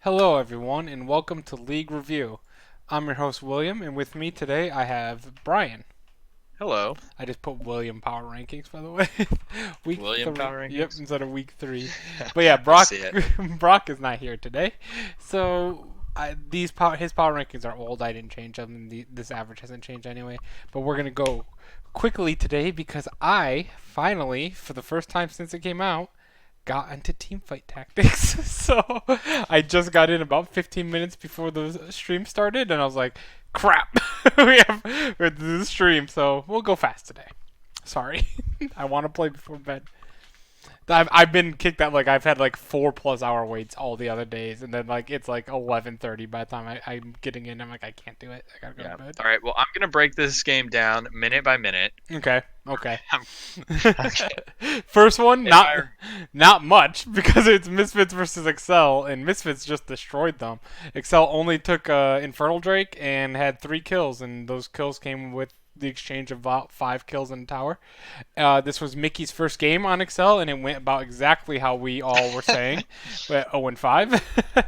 Hello, everyone, and welcome to League Review. I'm your host, William, and with me today I have Brian. Hello, I just put William Power Rankings, by the way. week William 3. Power Yep, Rankings. instead of week 3. But yeah, I Brock see it. Brock is not here today. So his power rankings are old. I didn't change them. And this average hasn't changed anyway. But we're gonna go quickly today because I finally, for the first time since it came out, got into teamfight tactics. So I just got in about 15 minutes before the stream started, and I was like, "Crap, we have the stream, so we'll go fast today." Sorry, I want to play before bed. I've been kicked out. Like I've had like 4+ hour waits all the other days, and then like it's like 11:30 by the time I'm getting in. I'm like, I can't do it. I gotta go Yeah. to bed. All right. Well, I'm gonna break this game down minute by minute. Okay. Okay. Okay. First one, If I not much because it's Misfits versus Excel, and Misfits just destroyed them. Excel only took Infernal Drake and had 3 kills, and those kills came with the exchange of about 5 kills in the tower. This was Mickey's first game on Excel, and it went about exactly how we all were saying, 0-5.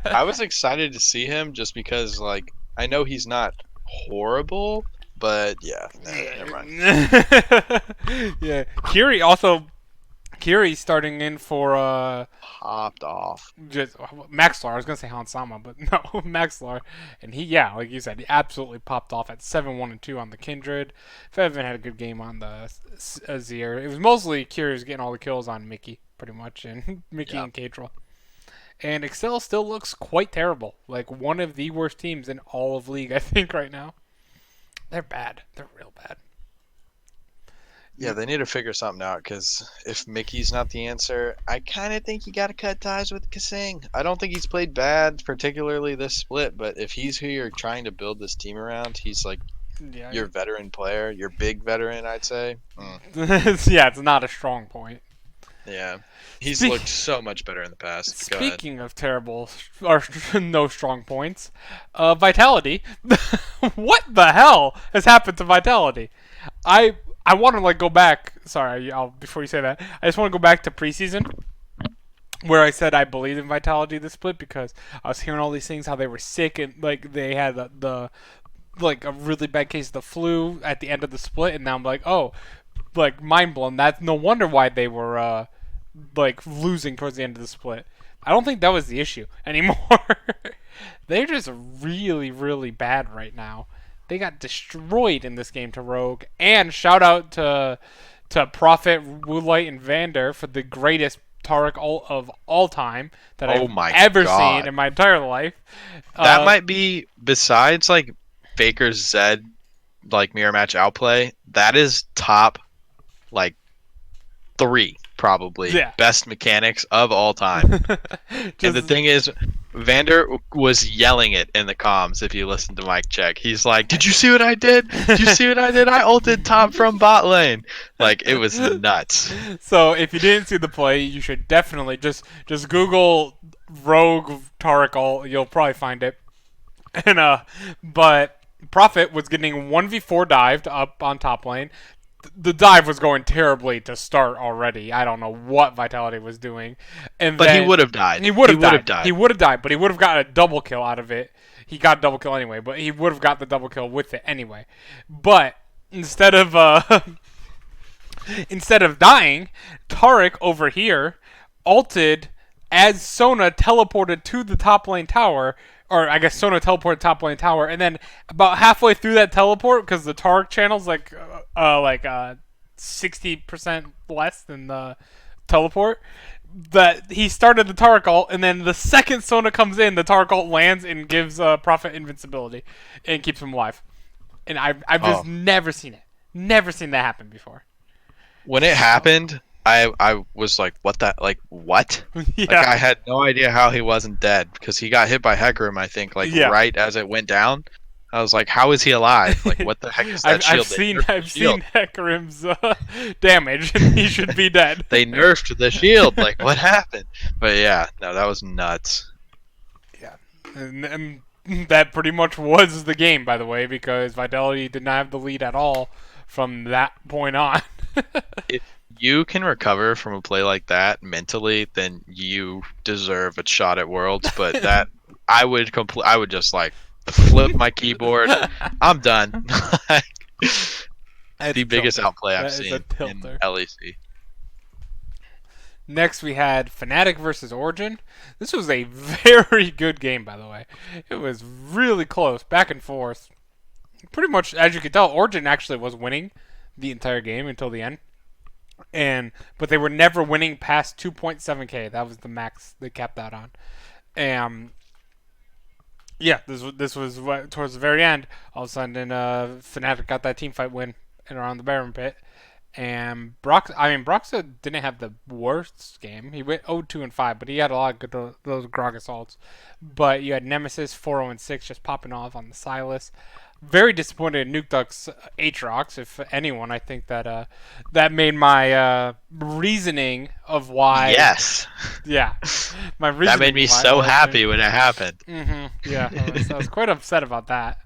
I was excited to see him just because, like, I know he's not horrible, but yeah, never mind. Yeah, Kiri starting in for Popped off. just Maxlar. I was gonna say Hansama, but no, Maxlar. And he, yeah, like you said, he absolutely popped off at 7-1-2 on the Kindred. Fevin had a good game on the Azir. It was mostly Kiri's getting all the kills on Mickey, pretty much, and Mickey Yeah. and Catril. And Excel still looks quite terrible. Like one of the worst teams in all of League, I think, right now. They're bad. They're real bad. Yeah, they need to figure something out because if Mickey's not the answer, I kind of think you got to cut ties with Kasing. I don't think he's played bad, particularly this split, but if he's who you're trying to build this team around, he's like Yeah, your veteran player, your big veteran, I'd say. yeah, it's not a strong point. Yeah, he's Speak- looked so much better in the past. Go ahead. Speaking of terrible or no strong points, Vitality. What the hell has happened to Vitality? I I want to like go back. Sorry, before you say that, I just want to go back to preseason where I said I believed in Vitality this split because I was hearing all these things how they were sick and like they had the like a really bad case of the flu at the end of the split, and now I'm like, oh, like mind blown. That's no wonder why they were like losing towards the end of the split. I don't think that was the issue anymore. They're just really, really bad right now. They got destroyed in this game to Rogue. And shout out to Prophet, Woolite, and Vander for the greatest Taric of all time that Oh I've my ever seen God. in my entire life. That might be besides like Faker's Zed like mirror match outplay. That is top like three probably Yeah. best mechanics of all time. And the Just thing is, Vander was yelling it in the comms. If you listen to Mike Check, he's like, "Did you see what I did? Did you see what I did? I ulted top from bot lane." Like it was nuts. so if you didn't see the play, you should definitely just Google Rogue Taric all. You'll probably find it. And but Prophet was getting 1v4 dived up on top lane. The dive was going terribly to start already. I don't know what Vitality was doing. And But he then would have died. he would have died. died. He would have died, but he would have got a double kill out of it. He got a double kill anyway, but he would have got the double kill with it anyway. But instead of instead of dying, Taric over here ulted as Sona teleported to the top lane tower, or I guess Sona teleported top lane tower, and then about halfway through that teleport, because the Taric channel's like 60% less than the teleport, that he started the Taric ult, and then the second Sona comes in, the Taric ult lands and gives Prophet invincibility and keeps him alive. And I've just Oh. never seen it. Never seen that happen before. When it happened, I was like, "What that? Like what?" Yeah. Like I had no idea how he wasn't dead because he got hit by Hecarim, I think, like Yeah. right as it went down. I was like, "How is he alive? Like what the heck is that shield?" I've seen Hecarim's damage, and he should be dead. They nerfed the shield. Like what happened? But yeah, no, that was nuts. Yeah, and that pretty much was the game, by the way, because Vitality did not have the lead at all from that point on. If you can recover from a play like that mentally, then you deserve a shot at Worlds. But that I would just like flip my keyboard. I'm done. It's The a biggest tilter. outplay I've That is a seen in tilter. LEC. Next, we had Fnatic versus Origen. This was a very good game, by the way. It was really close, back and forth. Pretty much, as you could tell, Origen actually was winning the entire game until the end. But they were never winning past 2.7k. That was the max they capped out on. And yeah, this was towards the very end. All of a sudden, Fnatic got that team fight win and around the Baron pit. And Broxa didn't have the worst game. He went 0-2-5, but he had a lot of good those Grog assaults. But you had Nemesis 4-0-6 just popping off on the Silas. Very disappointed in Nuke Duck's Aatrox. If anyone, I think that made my reasoning of why. Yes. Yeah, my reasoning. That made me so happy when it happened. Yeah, I was quite upset about that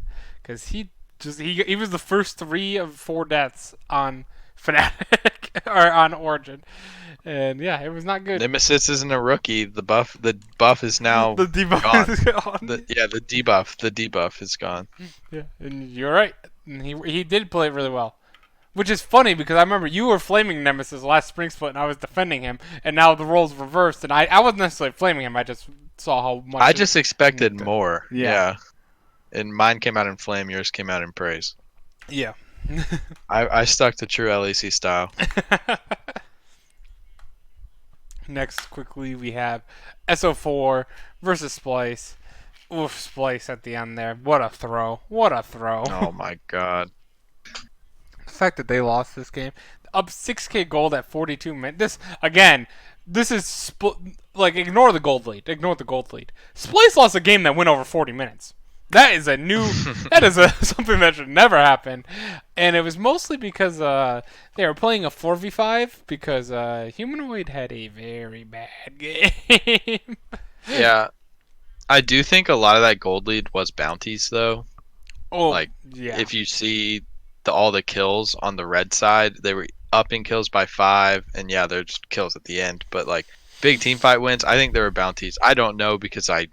because he was the first 3 of 4 deaths on Fnatic or on Origen, and yeah, it was not good. Nemesis isn't a rookie. The buff is now The debuff gone. is gone. The debuff is gone. Yeah, and you're right. And he did play it really well. Which is funny because I remember you were flaming Nemesis last spring split and I was defending him, and now the roles reversed, and I wasn't necessarily flaming him, I just saw how much. I just expected more. Yeah. And mine came out in flame, yours came out in praise. Yeah. I stuck to true LEC style. Next, quickly, we have SO4 versus Splice. Oof, Splice at the end there. What a throw. What a throw. Oh my god. The fact that they lost this game. Up 6k gold at 42 minutes. This is ignore the gold lead. Ignore the gold lead. Splice lost a game that went over 40 minutes. That is something that should never happen. And it was mostly because they were playing a 4v5 because Humanoid had a very bad game. Yeah. I do think a lot of that gold lead was bounties though. Oh, yeah. If you see all the kills on the red side, they were up in kills by 5, and yeah, they're just kills at the end. But like big team fight wins, I think there were bounties. I don't know because I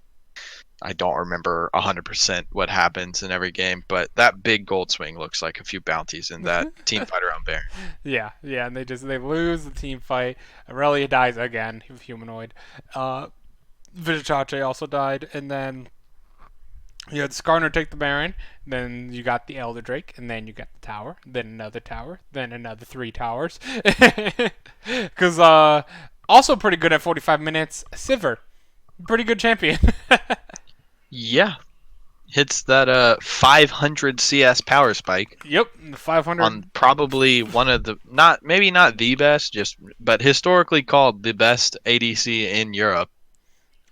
don't remember 100% what happens in every game, but that big gold swing looks like a few bounties in that team fight around Baron. Yeah, and they lose the team fight. Aurelia dies again, Humanoid. Vitachache also died, and then you had Skarner take the Baron, then you got the Elder Drake, and then you got the tower, then another tower, then another 3 towers. Because also pretty good at 45 minutes, Sivir. Pretty good champion. Yeah. Hits that 500 CS power spike. Yep, 500 on probably one of the maybe not the best, but historically called the best ADC in Europe.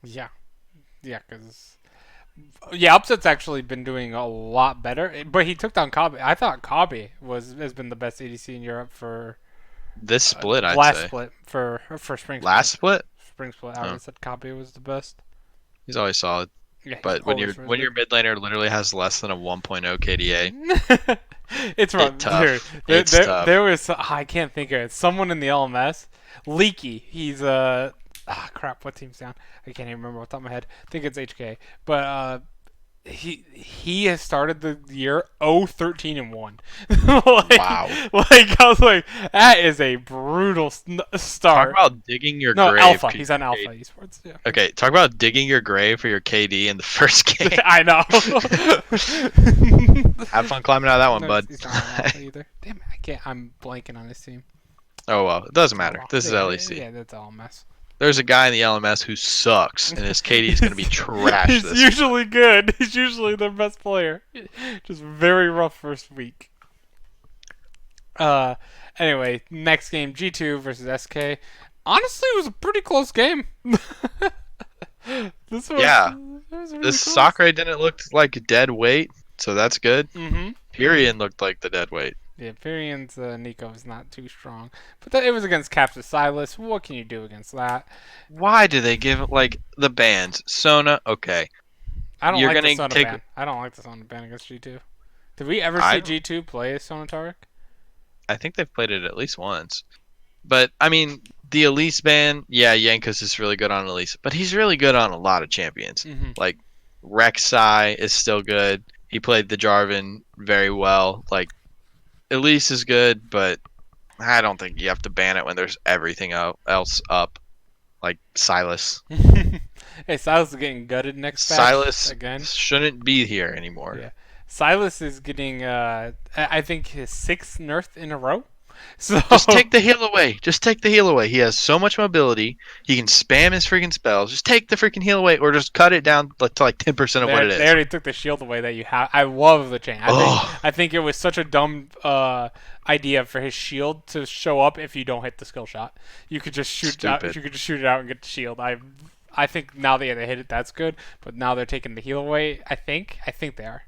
Yeah, because Upset's actually been doing a lot better, but he took down Kabe. I thought Kabe has been the best ADC in Europe for this split. Last split for spring. Last split. Spring split. I said Kabe was the best. He's always solid. Yeah, but when your mid laner literally has less than a 1.0 KDA, it's rough. Tough. Tough. There was I can't think of it. Someone in the LMS, Leaky. He's crap. What team's down? I can't even remember off the top of my head. I think it's HK. But he has started the year 0-13-1. Wow. Like I was like, that is a brutal start. Talk about digging your grave. No, Alpha. He's on Alpha Esports. Yeah. Okay, talk about digging your grave for your KD in the first game. I know. Have fun climbing out of that one, bud. He's not on Alpha either. Damn it, I can't. I'm blanking on this team. Oh well, it doesn't matter. This is LEC. Yeah, that's all a mess. There's a guy in the LMS who sucks, and his KD is going to be trash. He's usually good. He's usually their best player. Just very rough first week. Anyway, next game, G2 versus SK. Honestly, it was a pretty close game. This Sakurai didn't look like dead weight, so that's good. Mm-hmm. Pyrian looked like the dead weight. Yeah, Pyrian's Nico is not too strong. But it was against Captain Silas. What can you do against that? Why do they give the bans? Sona, okay. I don't like the Sona ban. I don't like the Sona ban against G2. Did we ever see G2 play as Sona Taric? I think they've played it at least once. But, I mean, the Elise ban, yeah, Yankus is really good on Elise. But he's really good on a lot of champions. Mm-hmm. Like, Rek'Sai is still good. He played the Jarvan very well. Like Elise is good, but I don't think you have to ban it when there's everything else up. Like Silas. Hey, Silas is getting gutted next patch Silas again. shouldn't be here anymore. Yeah, Silas is getting I think his sixth nerf in a row. So Just take the heal away. Just take the heal away. He has so much mobility. He can spam his freaking spells. Just take the freaking heal away, or just cut it down to like 10% of what it they is. already took the shield away that you have. I love the chain. Oh, I think it was such a dumb idea for his shield to show up if you don't hit the skill shot. You could just shoot out. stupid. You could just shoot it out and get the shield. I think now they hit it, that's good. But now they're taking the heal away. I think they are.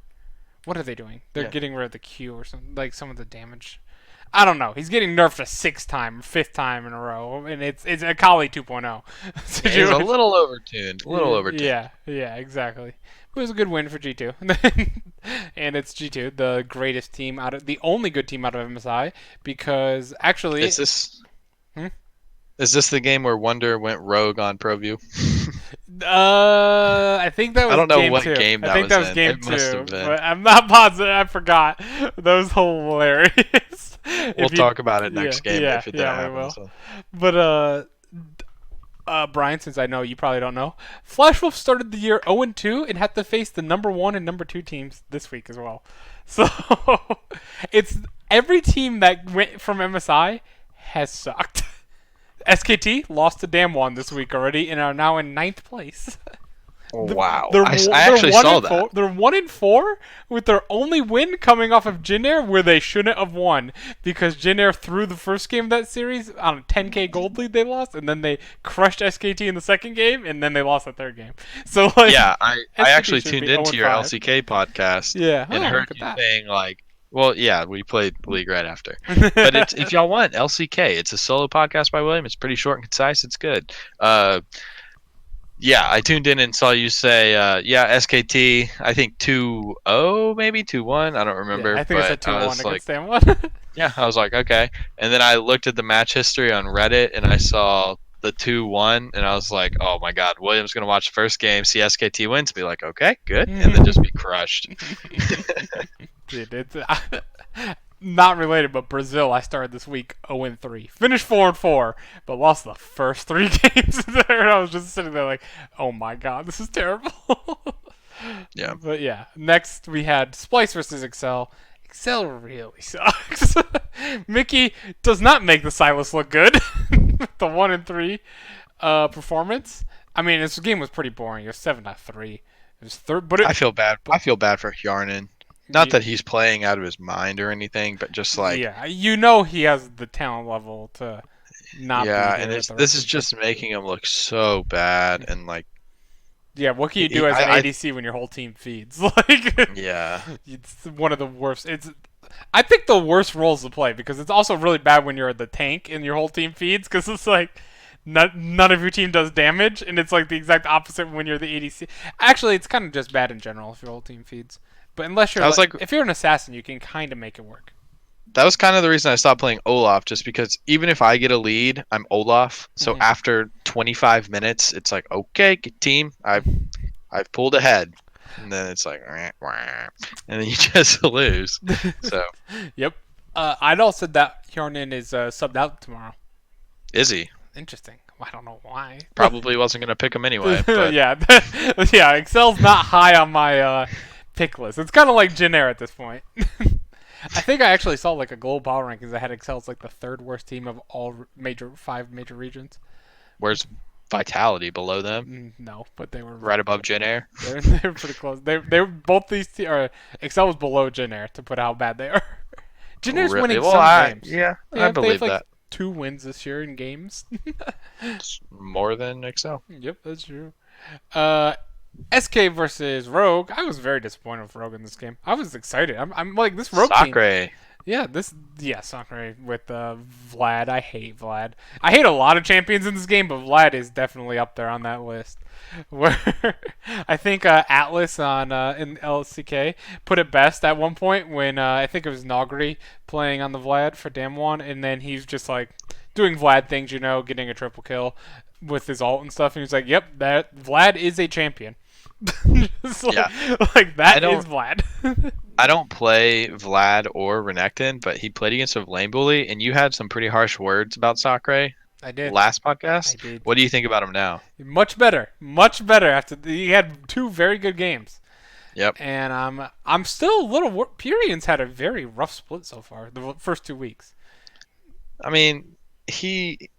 What are they doing? They're Yeah. getting rid of the Q or something, like some of the damage. I don't know. He's getting nerfed a sixth time, fifth time in a row, and it's a Kali 2.0 Yeah, he's a situation. little overtuned. A little overtuned. Yeah, exactly. It was a good win for G2, and it's G2, the greatest team the only good team out of MSI, because actually, Is this hmm? is this the game where Wonder went rogue on ProView? I think that I was don't know game what two. game I that think was that was in. game It must two, have been. but I'm not positive. I forgot. That was hilarious. We'll If you, talk about it next game if it didn't yeah, we happen will. this one. But Brian, since I know you probably don't know, Flash Wolf started the year 0-2 and had to face the number 1 and number 2 teams this week as well. So it's every team that went from MSI has sucked. SKT lost to Damwon this week already and are now in ninth place. Wow. They're, I actually one saw in that. four. They're 1-4 with their only win coming off of Jin Air, where they shouldn't have won because Jin Air threw the first game of that series on a 10k gold lead they lost, and then they crushed SKT in the second game, and then they lost the third game. So like, Yeah, I SKT actually should tuned be into your 0-5. LCK podcast Yeah. and Oh, heard look at you that. saying like, well, yeah, we played League right after. But it's if y'all want LCK, it's a solo podcast by William. It's pretty short and concise. It's good. Yeah, I tuned in and saw you say, yeah, SKT. I think 2-0, maybe 2-1. I don't Yeah, remember, I think it's a but I 2-1 was like, against Damwon. yeah, I was like, okay. And then I looked at the match history on Reddit and I saw the 2-1, and I was like, oh my God, William's gonna watch the first game, see SKT wins, be like, okay, good, and then just be crushed. Dude, it's not related, but Brazil. I started this week 0-3, finished 4-4, but lost the first 3 games. There, and I was just sitting there like, "Oh my god, this is terrible." Yeah. But yeah, next we had Splice versus Excel. Excel really sucks. Mickey does not make the Silas look good. The 1-3 performance. I mean, this game was pretty boring. It was 7-3. It was third, but I feel bad. I feel bad for Yarnin. Not that he's playing out of his mind or anything, but just like, yeah, you know he has the talent level to not yeah, be and here it's, at the this rest is of the just making him look so bad. And like, yeah, what can you do as an ADC when your whole team feeds? Like, yeah, it's one of the worst. It's I think the worst roles to play because it's also really bad when you're the tank and your whole team feeds because it's like none of your team does damage, and it's like the exact opposite when you're the ADC. Actually, it's kind of just bad in general if your whole team feeds. But unless you're I was like, if you're an assassin, you can kind of make it work. that was kind of the reason I stopped playing Olaf, just because even if I get a lead, I'm Olaf. So Mhm. after 25 minutes, it's like, okay, good team, I've pulled ahead, and then it's like, "Wah, wah," and then you just lose. So Yep. I'd also said that Hjarnan is subbed out tomorrow. is he? Interesting. I don't know why. Probably wasn't gonna pick him anyway. But Yeah, yeah. Excel's not high on my pick list. It's kind of like Jin Air at this point. I think I actually saw like a global power rankings that had Excel's like the third worst team of all five major regions. where's Vitality below them? No, but they were Right above Jin Air. they were pretty close. They were both these Excel was below Jin Air to put how bad they are. Jin Air's Really? winning Well, some games. yeah, They I have believe like that. 2 wins this year in games. It's more than Excel. Yep, that's true. Uh, SK versus Rogue. I was very disappointed with Rogue in this game. I was excited. I'm like this Rogue team. Sakura. Yeah, Sakura with Vlad. I hate Vlad. I hate a lot of champions in this game, but Vlad is definitely up there on that list. Where I think Atlas on in LCK put it best at one point when I think it was Nogri playing on the Vlad for Damwon, and then he's just like doing Vlad things, getting a triple kill with his ult and stuff, and he's like, "Yep, that Vlad is a champion." Just Yeah. like I that is don't Vlad. I don't play Vlad or Renekton, but he played against a lane bully, and you had some pretty harsh words about Sakurai I did. last I podcast. did. What do you think about him now? Much better. Much better after he had two very good games. Yep. And I'm still a little. Purian's had a very rough split so far. The first 2 weeks. I mean, he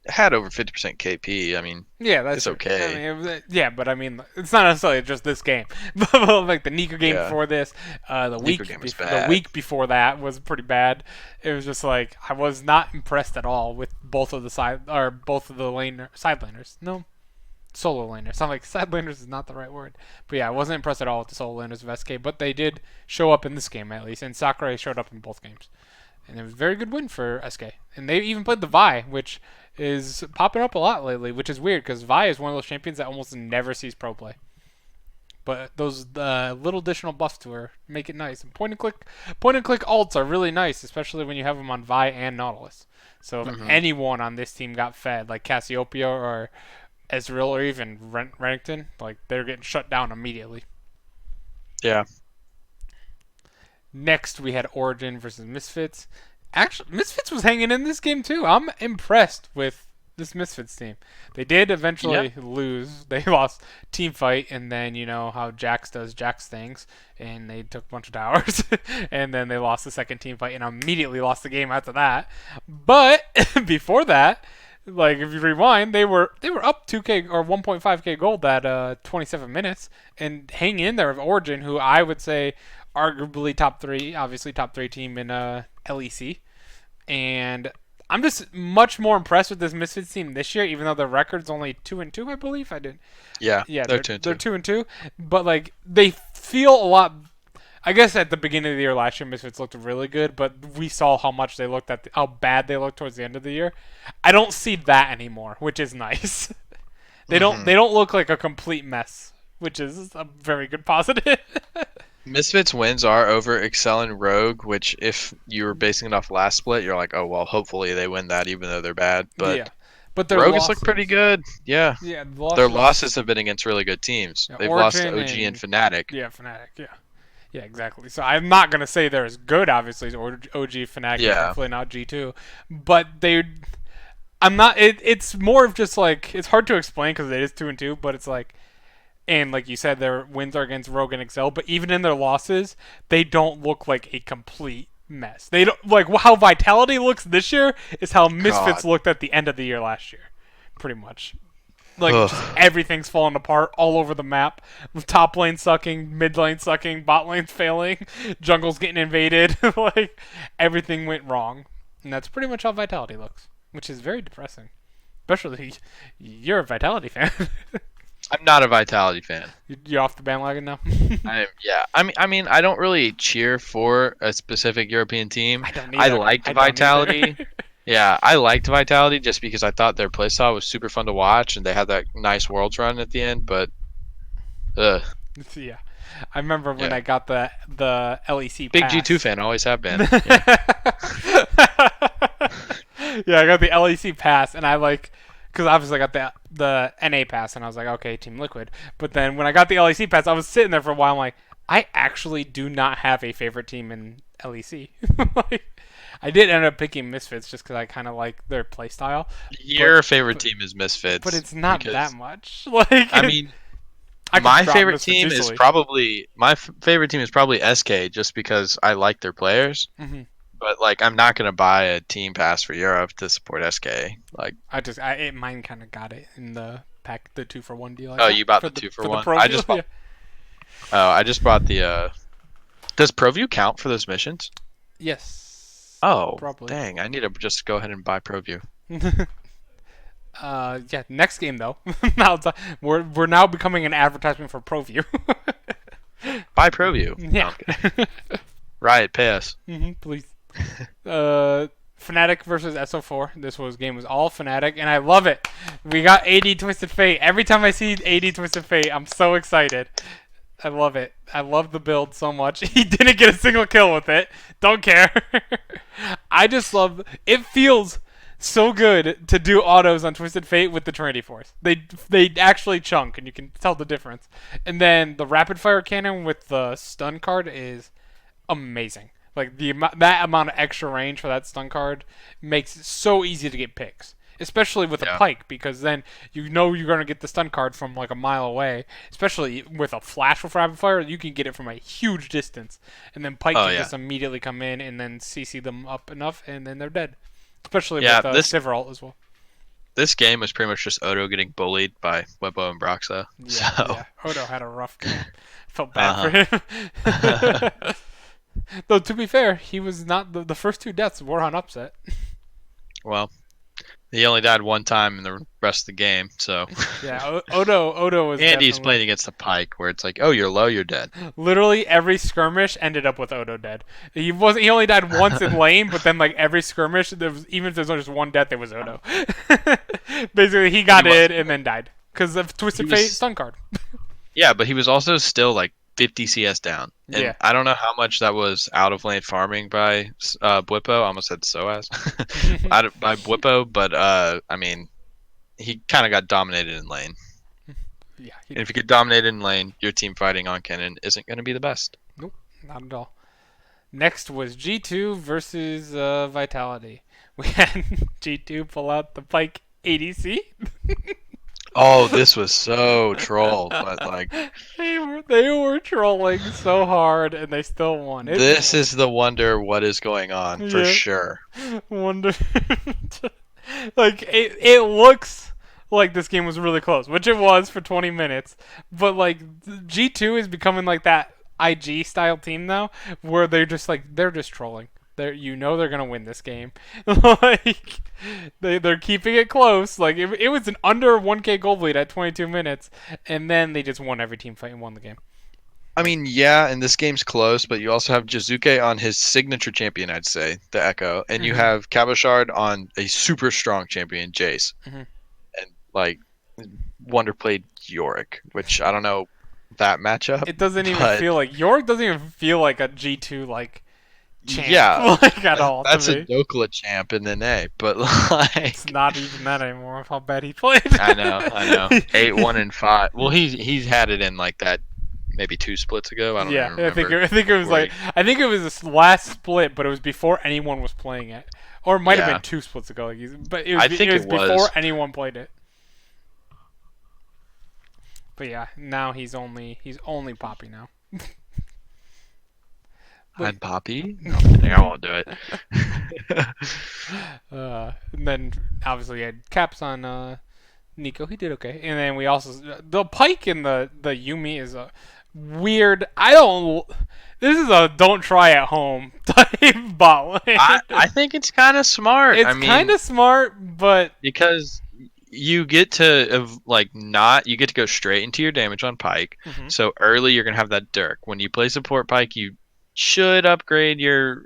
had over 50% KP. I mean, Yeah, that's it's true. I okay. mean, yeah, but I mean, it's not necessarily just this game. Like the Nika game Yeah. before this, Nico game was the bad. week before that was pretty bad. It was just like I was not impressed at all with both of the side laners. No, solo laners. I'm like side laners is not the right word, but yeah, I wasn't impressed at all with the solo laners of SK. But they did show up in this game at least, and Sakurai showed up in both games. And it was a very good win for SK. And they even played the Vi, which is popping up a lot lately, which is weird because Vi is one of those champions that almost never sees pro play. But those little additional buffs to her make it nice. And point and click ults are really nice, especially when you have them on Vi and Nautilus. So if Hmm. anyone on this team got fed, like Cassiopeia or Ezreal or even Renekton, like they're getting shut down immediately. Yeah. Next, we had Origen versus Misfits. Actually, Misfits was hanging in this game too. I'm impressed with this Misfits team. They did Yeah. eventually lose. They lost team fight, and then you know how Jax does Jax things, and they took a bunch of towers, and then they lost the second team fight, and immediately lost the game after that. But before that, like if you rewind, they were up 2k or 1.5k gold at 27 minutes, and hanging in there with Origin, who I would say arguably top three, obviously top three team in LEC, and I'm just much more impressed with this Misfits team this year, even though the record's only 2-2, I believe. I did. Yeah. Yeah, They're they're 2-2. 2-2, but like they feel a lot. I guess at the beginning of the year last year, Misfits looked really good, but we saw how much they looked how bad they looked towards the end of the year. I don't see that anymore, which is nice. Hmm. They don't look like a complete mess, which is a very good positive. Misfits wins are over Excel and Rogue, which if you were basing it off last split, you're like, oh well, hopefully they win that, even though they're bad. But Yeah, but their Rogue has looked pretty losses. good. Yeah, Yeah, the their losses. losses have been against really good teams. Yeah, They've lost to Origin OG and and Fnatic. yeah, Fnatic. Yeah, yeah, exactly. So I'm not gonna say they're as good, obviously, as OG, Fnatic, and Yeah, definitely not G2, but they. I'm not. It's more of just like it's hard to explain because it is 2-2, but it's like. And like you said, their wins are against Rogue and Excel, but even in their losses, they don't look like a complete mess. They don't like how Vitality looks this year is how Misfits God. looked at the end of the year last year, pretty much. Like just Ugh. everything's falling apart all over the map. Top lane sucking, mid lane sucking, bot lane failing, jungle's getting invaded. Like everything went wrong, and that's pretty much how Vitality looks, which is very depressing. Especially you're a Vitality fan. I'm not a Vitality fan. You're off the bandwagon now. Yeah. I mean, I don't really cheer for a specific European team. I don't I either. liked I don't either. Vitality. Yeah, I liked Vitality just because I thought their playstyle was super fun to watch, and they had that nice Worlds run at the end. But, ugh, Yeah, I remember when yeah, I got the LEC big G2 pass. fan, always have been. Yeah, Yeah, I got the LEC pass, and I like, because obviously I got the NA pass, and I was like, okay, Team Liquid. But then when I got the LEC pass, I was sitting there for a while. I'm like, I actually do not have a favorite team in LEC. Like, I did end up picking Misfits just because I kind of like their playstyle, but your favorite but team is but Misfits it's not that because much. Like I mean, I could my drop favorite Misfits team is easily. probably favorite team is probably SK just because I like their players. Hmm. But like, I'm not gonna buy a team pass for Europe to support SK. Like, Mine kind of got it in the pack, the 2-for-1 deal I oh, got you bought for the the 2 for 1. pro I view. just Yeah. bought. Oh, I just bought the. Does ProView count for those missions? Yes, Oh, probably. dang! I need to just go ahead and buy ProView. Yeah. Next game though, now we're now becoming an advertisement for ProView. Buy ProView. No, Yeah. I'm kidding. Riot, pay us. Please. Fnatic versus SO4. Game was all Fnatic, and I love it. We got AD Twisted Fate. Every time I see AD Twisted Fate, I'm so excited. I love it. I love the build so much. He didn't get a single kill with it. Don't care. I just love it. Feels so good to do autos on Twisted Fate with the Trinity Force. They actually chunk, and you can tell the difference. And then the rapid fire cannon with the stun card is amazing. Like that amount of extra range for that stun card makes it so easy to get picks, especially with a Yeah. pike, because then you know you're gonna get the stun card from like a mile away. Especially with a flash with rapid fire, you can get it from a huge distance, and then pike Oh can yeah. just immediately come in and then CC them up enough, and then they're dead. Especially Yeah. with This Sivir ult as well. this game was pretty much just Odo getting bullied by Webbo and Broxa. So. Yeah, yeah. Odo had a rough game. Felt bad for Uh huh. him. Though to be fair, he was not the first two deaths were on upset. Well, he only died one time in the rest of the game. So. Yeah, Odo was And he's definitely playing against the Pike, where it's like, oh, you're low, you're dead. literally every skirmish ended up with Odo dead. He only died once in lane, but then like every skirmish, even if there's only just one death, it was Odo. Basically, he got He was- in and then died because of Twisted he was- Fate stun card. Yeah, but he was also still like 50 CS down. And Yeah. I don't know how much that was out of lane farming by Bwipo. I almost said Soaz. By Bwipo, but I mean, he kind of got dominated in lane. Yeah, And if you get dominated in lane, your team fighting on cannon isn't going to be the best. nope, not at all. Next was G2 versus Vitality. We had G2 pull out the Pike ADC. Oh, this was so troll, but like they were trolling so hard, and they still won. this is the wonder what is going on for Yeah. sure. Wonder, like it looks like this game was really close, which it was for 20 minutes. But like G2 is becoming like that IG style team now, where they're just trolling. They're gonna win this game. Like they're keeping it close. Like it was an under 1K gold lead at 22 minutes, and then they just won every team fight and won the game. I mean, yeah, and this game's close, but you also have Jizuke on his signature champion, I'd say, the Echo, and you Mhm. have Cabochard on a super strong champion, Jace, Mhm. and like Wonder played Yorick, which I don't know that matchup. It doesn't even but feel like York doesn't even feel like a G2 like champ, yeah, like at all. that's to a me. Dokla champ in the A, but like It's not even that anymore. Of how bad he played. I know, 8-1-5. Well, he's had it in like that maybe 2 splits ago. I don't Yeah, even remember. I think it was where like I think it was this last split, but it was before anyone was playing it, or it might have Yeah. been 2 splits ago. But it was, I think it was it was. before anyone played it. But yeah, now he's only Poppy now. I'd Poppy? No, I'm kidding, I won't do it. And then obviously we had Caps on Nico. He did okay. And then we also the Pike in the Yumi is a weird. I don't. This is a don't try at home type bot lane. I think it's kind of smart. It's I mean, kind of smart, but because you get to you get to go straight into your damage on Pike. Mhm. So early you're gonna have that Dirk. When you play support Pike, you should upgrade your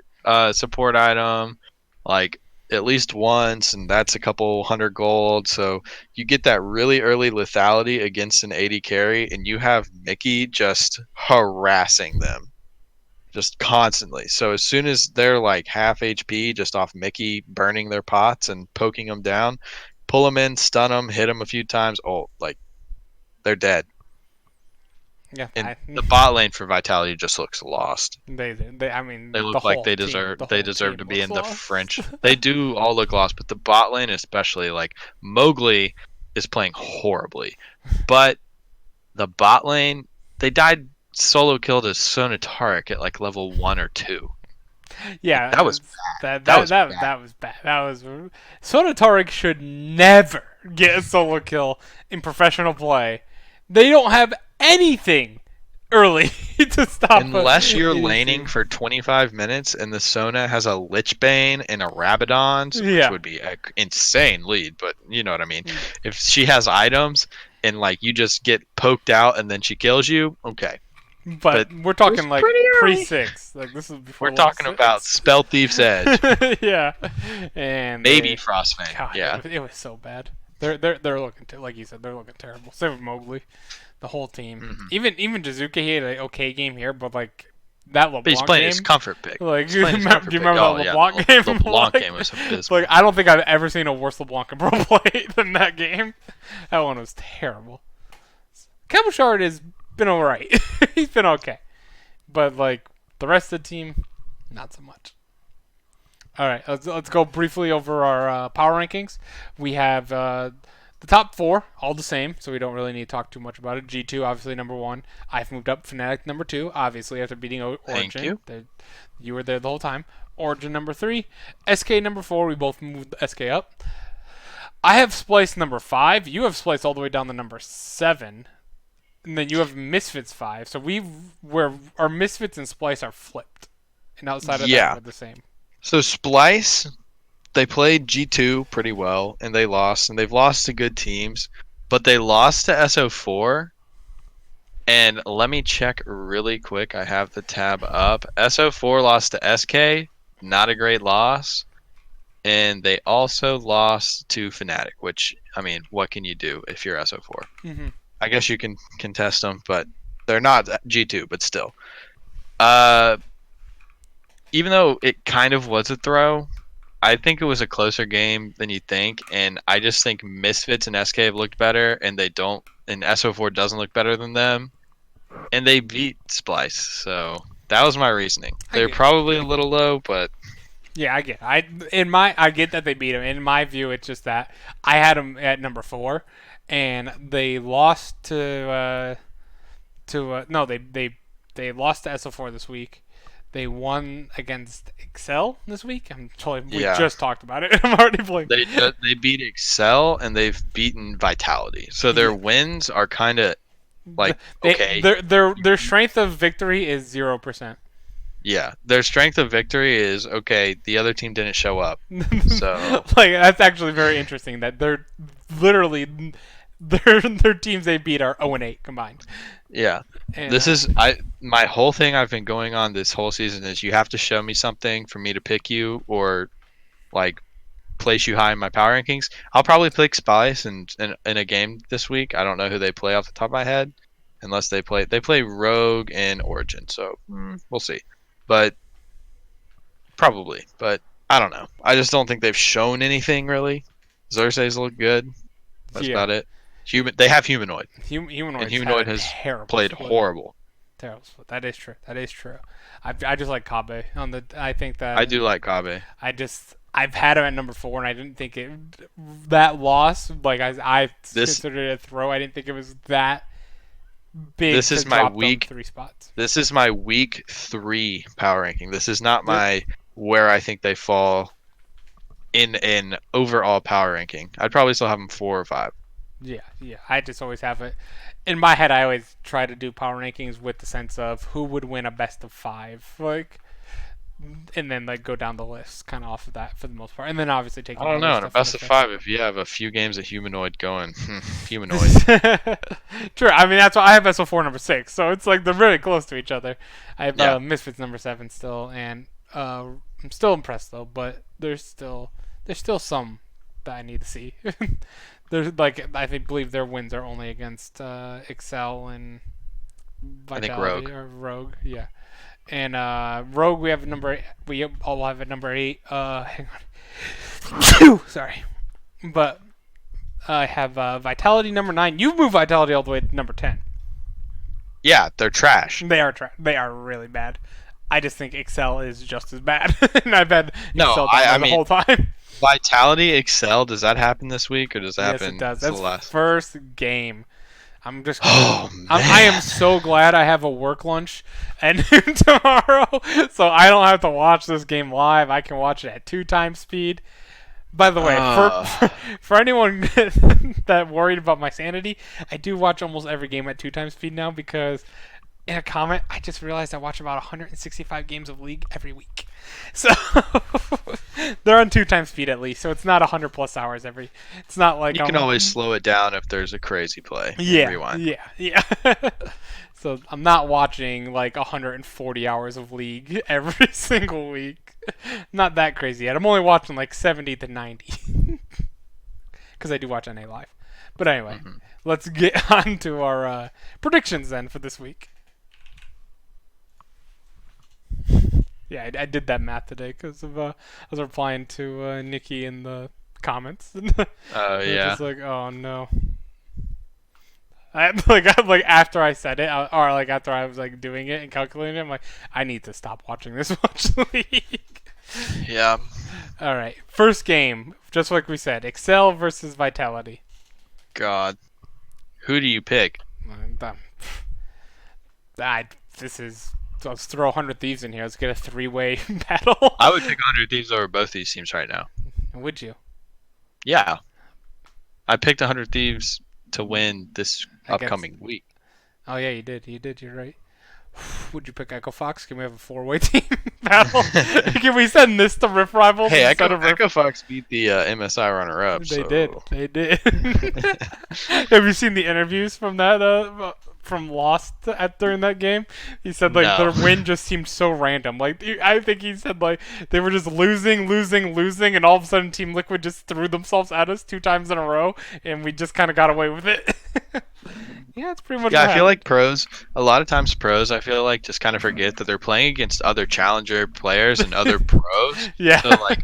support item like at least once, and that's a couple hundred gold. So you get that really early lethality against an AD carry, and you have Mickey just harassing them. Just constantly. So as soon as they're like half HP, just off Mickey burning their pots and poking them down, pull them in, stun them, hit them a few times. Oh, like they're dead. yeah, And the bot lane for Vitality just looks lost. I mean, They the look like whole they team- deserve the they whole deserve team to be in looks the lost. French. They do all look lost, but the bot lane especially, like Mowgli is playing horribly, but the bot lane they died solo killed as Sonataric at like level 1 or 2. Yeah, That was bad. That was that was bad. That was Sonataric should never get a solo kill in professional play. They don't have anything early to stop. Unless you're ADC. laning for 25 minutes and the Sona has a Lich Bane and a Rabadon's, which Yeah. would be an insane lead, but you know what I mean. Mm. If she has items and like you just get poked out and then she kills you, okay. But we're talking like pretty early. pre-6. Like this is before. We're talking level about 6. Spell Thief's Edge, Yeah, and maybe Frostfang. God, Yeah. it was so bad. They're looking like you said. They're looking terrible. Same with Mowgli, the whole team. Mhm. Even Jizuke, he had an okay game here, but like That But he's LeBlanc playing his game, comfort pick. like, He's do you playing his comfort pick. remember Oh that yeah, LeBlanc game? the LeBlanc like, game was abysmal. like, I don't think I've ever seen a worse LeBlanc in pro play than that game. That one was terrible. Cabochard has been alright. He's been okay, but like the rest of the team, not so much. All right, let's go briefly over our power rankings. We have the top four, all the same, so we don't really need to talk too much about it. G2, obviously, number one. I've moved up Fnatic, number two, obviously, after beating Thank Origen. you. You were there the whole time. Origen, number three. SK, number four. We both moved SK up. I have Splice, number five. You have Splice all the way down to number seven. And then you have Misfits, five. So our Misfits and Splice are flipped. And outside of that, Yeah. we're the same. So Splice, they played G2 pretty well, and they lost, and they've lost to good teams, but they lost to SO4. And let me check really quick. I have the tab up. SO4 lost to SK, not a great loss. And they also lost to Fnatic, which, I mean, what can you do if you're SO4? Mm-hmm. I guess you can contest them, but they're not G2, but still. Uh, Even though it kind of was a throw, I think it was a closer game than you think, and I just think Misfits and SK have looked better, and they don't, and SO4 doesn't look better than them, and they beat Splice. So that was my reasoning. They're probably a little low, but Yeah, I get. I get that they beat him. In my view, it's just that I had them at number four, and they lost to no they lost to SO4 this week. They won against Excel this week. We yeah, just talked about it. I'm already blanking. they beat Excel and they've beaten Vitality. So their Yeah. wins are kind of like okay. Their strength of victory is 0%. Yeah, their strength of victory is okay. The other team didn't show up, so like that's actually very interesting. That they're literally their teams they beat are 0-8 combined. yeah. And, This is my whole thing I've been going on this whole season is you have to show me something for me to pick you or like place you high in my power rankings. I'll probably pick Spice in a game this week. I don't know who they play off the top of my head, unless they play Rogue and Origin. So we'll see, but probably. But I don't know. I just don't think they've shown anything really. Xerxes look good. That's about it. They have Humanoid. Humanoid And Humanoid has played horrible. Terrible split. That is true. That is true. I just like Kabe on the. I think that I do like Kabe. I've had him at number four, and I didn't think that loss like I considered it a throw. I didn't think it was that big. This is my week 3 spots. This is my week 3 power ranking. This is not my where I think they fall in an overall power ranking. I'd probably still have them 4 or 5. Yeah. I just always have it in my head. I always try to do power rankings with the sense of who would win a best of 5, like, and then like go down the list kind of off of that for the most part, and then obviously taking. I don't know. In a best of 5, if you have a few games of Humanoid going, Humanoid. True. I mean that's why I have SO4 number 6, so it's like they're really close to each other. I have Misfits number 7 still, and I'm still impressed though, but there's still some that I need to see. There's like believe their wins are only against Excel and Vitality or Rogue. Yeah, and Rogue we all have at number 8. Hang on. Sorry, but I have Vitality number 9. You moved Vitality all the way to number 10. Yeah, they're trash. They are They are really bad. I just think Excel is just as bad, and I've had Excel down the whole time. Vitality Excel, does that happen this week or does that happen? Yes, it does. The That's last first game. I'm just. Oh man! I am so glad I have a work lunch at noon tomorrow, so I don't have to watch this game live. I can watch it at 2 times speed. By the way, for anyone that worried about my sanity, I do watch almost every game at 2 times speed now because. In a comment, I just realized I watch about 165 games of League every week. So they're on 2 times speed at least, so it's not 100 plus hours every. It's not like you can always slow it down if there's a crazy play. Yeah, rewind. Yeah. So I'm not watching like 140 hours of League every single week. Not that crazy yet. I'm only watching like 70 to 90 because I do watch NA Live. But anyway, let's get on to our predictions then for this week. Yeah, I did that math today because of I was replying to Nikki in the comments. Oh They're yeah. just like, oh no. I'm like after I said it, or like after I was like doing it and calculating it, I'm like, I need to stop watching this much league. Yeah. All right, first game, just like we said, Excel versus Vitality. God. Who do you pick? Uh, I this is let's throw 100 Thieves in here. Let's get a three-way battle. I would pick 100 Thieves over both these teams right now. Would you? Yeah. I picked 100 Thieves to win this Against? upcoming week. Oh yeah, you did. You did. You're right. Would you pick Echo Fox? Can we have a four-way team battle? Can we send this to Rift Rivals Hey, instead of Rift? Echo Fox beat the MSI runner-up. They So. did. They did. Have you seen the interviews from that from Lost during that game? He said like No. their win just seemed so random. Like I think he said like they were just losing, and all of a sudden Team Liquid just threw themselves at us 2 times in a row, and we just kind of got away with it. Yeah, it's pretty much. Yeah, what I feel happened. like pros, a lot of times pros, I feel like just kind of forget that they're playing against other challenger players and other pros. Yeah. So, like,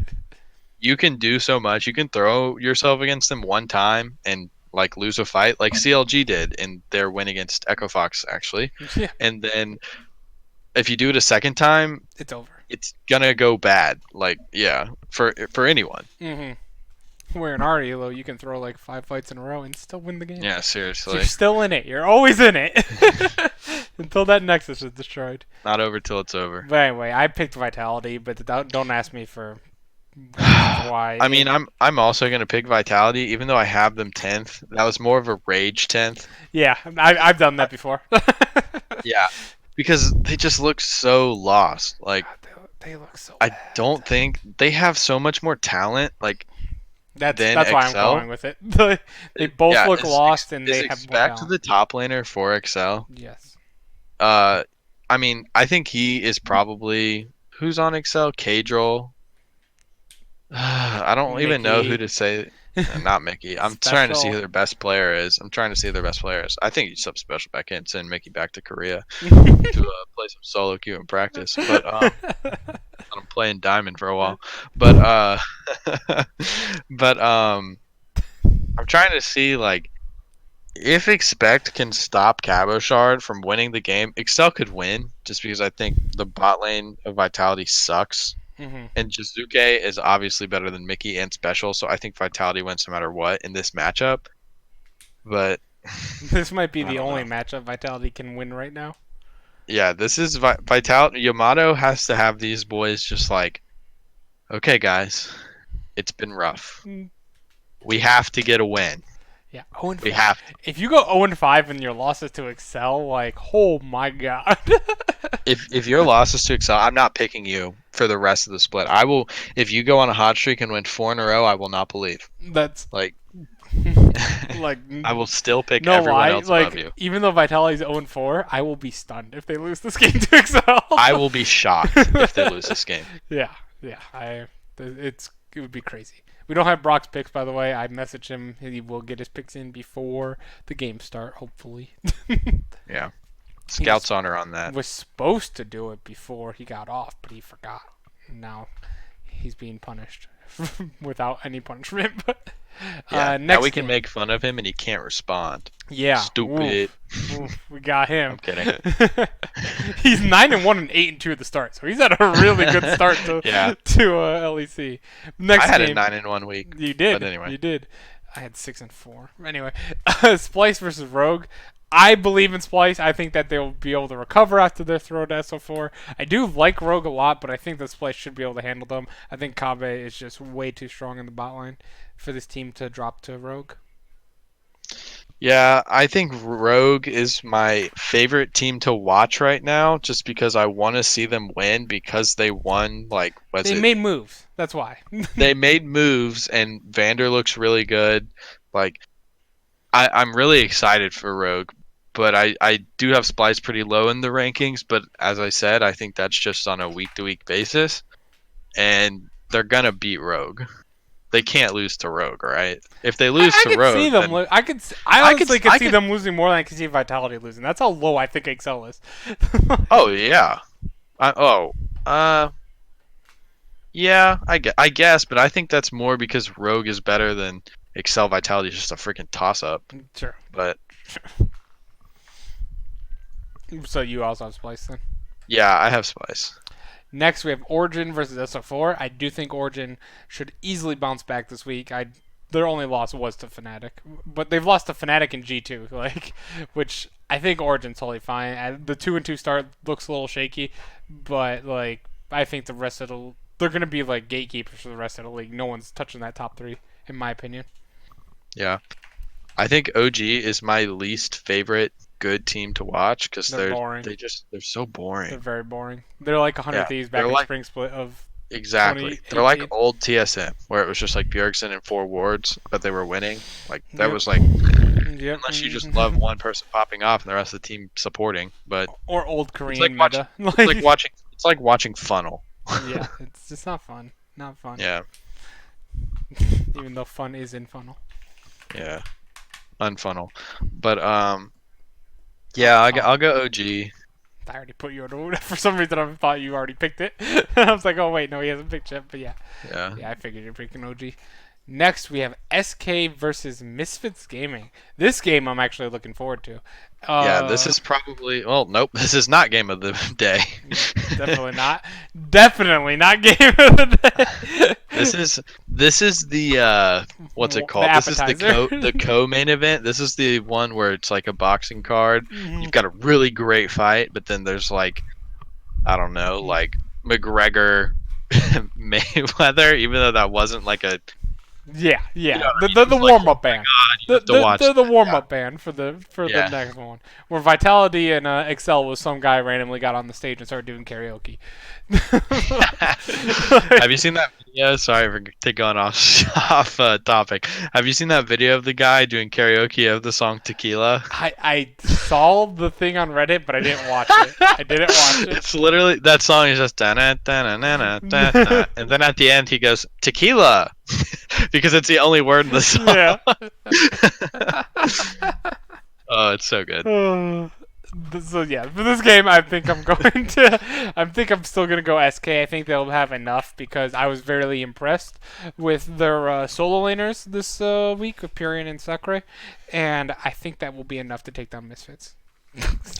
you can do so much. You can throw yourself against them one time and, like, lose a fight, like CLG did in their win against Echo Fox, actually. Yeah. And then if you do it a second time, It's over. it's gonna go bad. Like, yeah, for anyone. Mm-hmm. Where in our elo, you can throw like 5 fights in a row and still win the game. Yeah, So seriously. you're still in it. You're always in it until that nexus is destroyed. Not over till it's over. But anyway, I picked Vitality, but don't ask me for reasons why. I mean, I'm also gonna pick Vitality, even though I have them 10th. That was more of a rage 10th. Yeah, I've done that before. Yeah, because they just look so lost. Like, they look so I bad. don't think they have so much more talent. Like, That's then why I'm Excel? going with it. They both yeah, look lost, and is they have more Expect talent. the top laner for Excel. Yes. I mean, I think he is probably who's on Excel. Kadril. I don't even know who Mickey. to say. Not Mickey. I'm trying to see Special. who their best player is. I'm trying to see who their best player is. I think you sub special back in, send Mickey back to Korea to play some solo queue and practice. But I'm playing Diamond for a while. But but I'm trying to see like if Expect can stop Cabochard from winning the game. Excel could win just because I think the bot lane of Vitality sucks. hmm And Jizuke is obviously better than Mickey and Special, so I think Vitality wins no matter what in this matchup. But This might be I the don't only know. matchup Vitality can win right now. Yeah, this is Vitality. Yamato has to have these boys just like, okay, guys, it's been rough. Mm. We have to get a win. Yeah, 0 We 5. have to. If you go 0 5 and your losses to Excel, like, oh my god. If your loss is to Excel, I'm not picking you for the rest of the split. I will. If you go on a hot streak and win 4 in a row, I will not believe. That's Like, like I will still pick no everyone lie. else above Like you. even though Vitality's 0 4, I will be stunned if they lose this game to Excel. I will be shocked if they lose this game. Yeah, yeah. It would be crazy. We don't have Brock's picks, by the way. I messaged him. He will get his picks in before the game start, hopefully. Yeah. Scouts honor on that. Was supposed to do it before he got off, but he forgot. Now he's being punished without any punishment. But Yeah. next Now we can game. make fun of him and he can't respond. Yeah, Stupid. Oof, we got him. I'm kidding. He's 9-1 and 8-2 at the start, so he's had a really good start to Yeah. LEC. Next I had game, a 9 in 1 week. you did. But anyway. You did. I had 6 and 4. Anyway, Splice versus Rogue. I believe in Splice. I think that they'll be able to recover after their throw to SO4. I do like Rogue a lot, but I think that Splice should be able to handle them. I think Kabe is just way too strong in the bot line for this team to drop to Rogue. Yeah, I think Rogue is my favorite team to watch right now just because I want to see them win because they won, like, They made moves. That's why. they made moves and Vander looks really good. Like, I'm really excited for Rogue, but I do have Splice pretty low in the rankings, but as I said, I think that's just on a week-to-week basis, and they're going to beat Rogue. They can't lose to Rogue, right? If they lose I to could Rogue, see them. then I honestly could see could- them losing more than I could see Vitality losing. That's how low I think Excel is. oh yeah, Yeah, I guess, but I think that's more because Rogue is better than Excel Vitality is just a freaking toss up. Sure. But So you also have Splice then. yeah, I have Spice. Next, we have Origen versus SO4. I do think Origen should easily bounce back this week. Their only loss was to Fnatic, but they've lost to Fnatic in G2, like, which I think Origin's totally fine. The 2-2 start looks a little shaky, but like I think the rest of they're gonna be like gatekeepers for the rest of the league. No one's touching that top three, in my opinion. Yeah. I think OG is my least favorite good team to watch because They're boring. they're so They're boring. very boring. They're like 100 Yeah, Thieves they're back in like spring split of exactly. They're like 2018. old TSM where it was just like Bjergsen and four wards, but they were winning. Like that Yep. was like Yep. unless you just love one person popping off and the rest of the team supporting. But Or old it's like Korean watching meta. it's like watching funnel. Yeah, it's just not fun. Not fun. Yeah, Even though fun is in funnel. yeah, unfunnel. But Oh, yeah, oh, I'll go OG. I already put you on. For some reason, I thought you already picked it. I was like, oh wait, no, he hasn't picked it. But yeah, Yeah. yeah, I figured you're picking OG. Next, we have SK versus Misfits Gaming. This game I'm actually looking forward to. Yeah, this is probably well, nope, this is not game of the day. Definitely not. Definitely not game of the day. This is the what's it The called? This is appetizer. the co-main event. This is the one where it's like a boxing card. Mhm. You've got a really great fight, but then there's like I don't know, like McGregor Mayweather, even though that wasn't like a Yeah, you know yeah. what I mean? The It's like, warm oh up my band. god, you have to watch They're the that. warm up band for the Yeah. next one. Where Vitality and Excel was some guy randomly got on the stage and started doing karaoke. Yeah. Have you seen that video? Sorry for going off topic. Have you seen that video of the guy doing karaoke of the song Tequila? I saw the thing on Reddit, but I didn't watch it. I didn't watch it. It's literally that song is just da-na, da-na, na-na, da-na, and then at the end he goes tequila because it's the only word in the song. Yeah. Oh, it's so good. So yeah, for this game, I think I'm going to. I think I'm still gonna go SK. I think they'll have enough because I was very impressed with their solo laners this week with Purion and Sakura, and I think that will be enough to take down Misfits.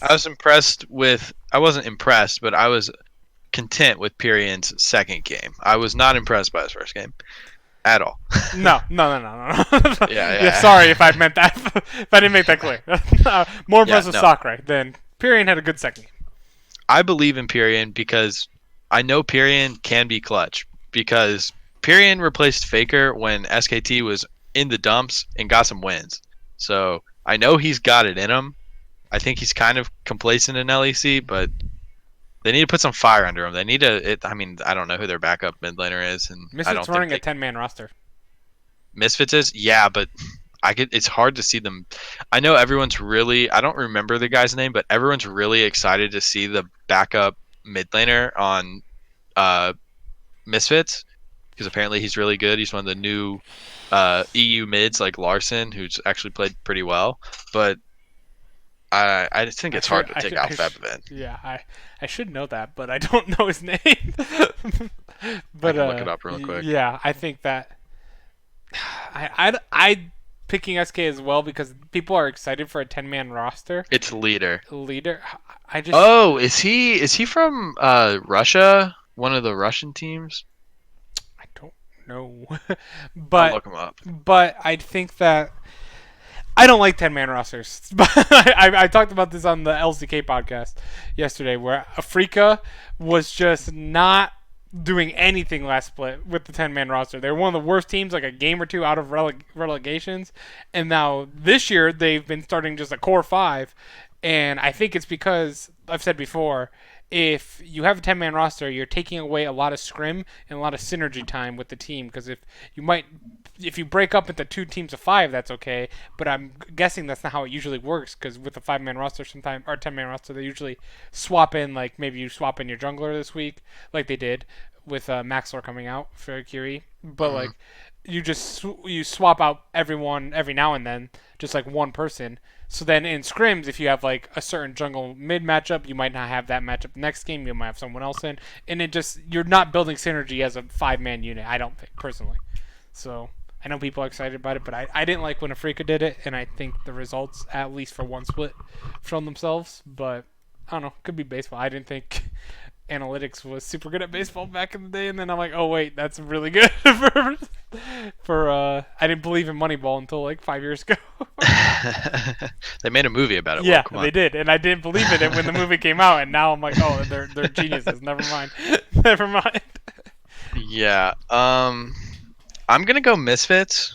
I was impressed with. I wasn't impressed, but I was content with Pyrion's second game. I was not impressed by his first game at all. No. Yeah, Yeah, yeah. sorry if I meant that. If I didn't make that clear. More Yeah, impressed with no. Sakura than Purion had a good second game. I believe in Pyrion because I know Pyrion can be clutch because Pyrion replaced Faker when SKT was in the dumps and got some wins. So I know he's got it in him. I think he's kind of complacent in LEC, but they need to put some fire under him. They need to. I mean, I don't know who their backup mid laner is, and I Misfits don't think running a 10-man roster. Misfits is. Yeah, but it's hard to see them. I know everyone's really. I don't remember the guy's name, but everyone's really excited to see the backup mid laner on Misfits because apparently he's really good. He's one of the new EU mids like Larson, who's actually played pretty well. But I just think it's hard to take out Febvin. Yeah, I should know that, but I don't know his name. I But can look it up real quick. yeah, I think that I picking SK as well because people are excited for a 10-man roster It's leader. leader. I just Oh, is he from Russia? One of the Russian teams? I don't know, I'll but look him up. I think that I don't like 10-man rosters. But I talked about this on the LCK podcast yesterday, where Afrika was just not doing anything last split with the 10-man roster. They were one of the worst teams, like a game or two out of relegations. And now this year, they've been starting just a core five. And I think it's because, I've said before, if you have a 10-man roster, you're taking away a lot of scrim and a lot of synergy time with the team. Because if you break up into two teams of five, that's okay. But I'm guessing that's not how it usually works. Because with a 5-man roster, sometimes or 10-man roster, they usually swap in. Like maybe you swap in your jungler this week, like they did with Maxlor coming out for Curie. But like you swap out everyone every now and then, just like one person. So then in scrims, if you have like a certain jungle mid matchup, you might not have that matchup next game. You might have someone else in, and it just you're not building synergy as a 5-man unit. I don't think personally. So I know people are excited about it, but I didn't like when Afrika did it, and I think the results, at least for one split, shown themselves. But I don't know, could be baseball. I didn't think analytics was super good at baseball back in the day, and then I'm like, oh wait, that's really good for I didn't believe in Moneyball until like 5 years ago. They made a movie about it. Yeah, Come they on. did, and I didn't believe in it when the movie came out, and now I'm like, oh, they're geniuses. Never mind, never mind. Yeah. I'm gonna go Misfits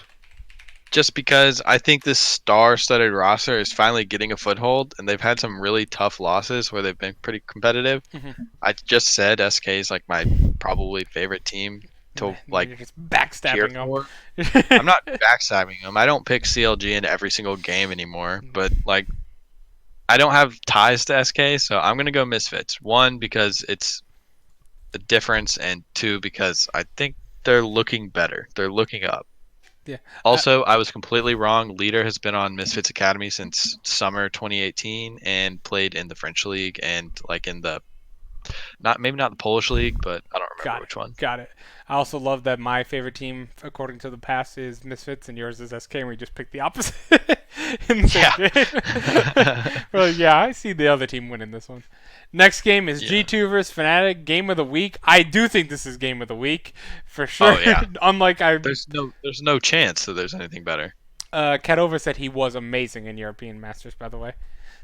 just because I think this star-studded roster is finally getting a foothold, and they've had some really tough losses where they've been pretty competitive. Mhm. I just said SK is like my probably favorite team to like You're just cheer backstabbing them. for. I'm not backstabbing them. I don't pick CLG in every single game anymore, but like I don't have ties to SK, so I'm gonna go Misfits. One, because it's a difference, and two, because I think they're looking better. They're looking up. Yeah. Also, I was completely wrong. Leader has been on Misfits Academy since summer 2018 and played in the French league and like in the not the Polish league, but I don't remember which one. Got it. I also love that my favorite team, according to the past, is Misfits, and yours is SK, and we just picked the opposite in the same game. Well, yeah, I see the other team winning this one. Next game is Yeah. G2 versus Fnatic. Game of the week. I do think this is game of the week for sure. Oh yeah. Unlike There's no chance that there's anything better. Kadova said he was amazing in European Masters, by the way.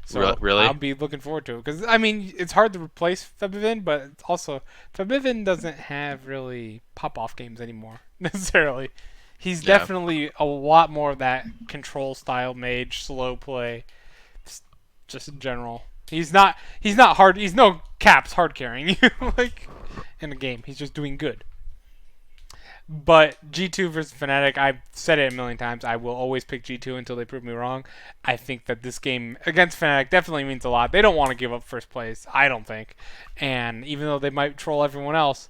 So Really? I'll be looking forward to it because I mean it's hard to replace Febivin, but it's also Febivin doesn't have really pop-off games anymore necessarily. He's Yeah. definitely a lot more of that control style mage, slow play, just in general. He's not hard. He's no caps hard carrying you like in a game. He's just doing good. But G2 versus Fnatic, I've said it a million times. I will always pick G2 until they prove me wrong. I think that this game against Fnatic definitely means a lot. They don't want to give up first place, I don't think. And even though they might troll everyone else,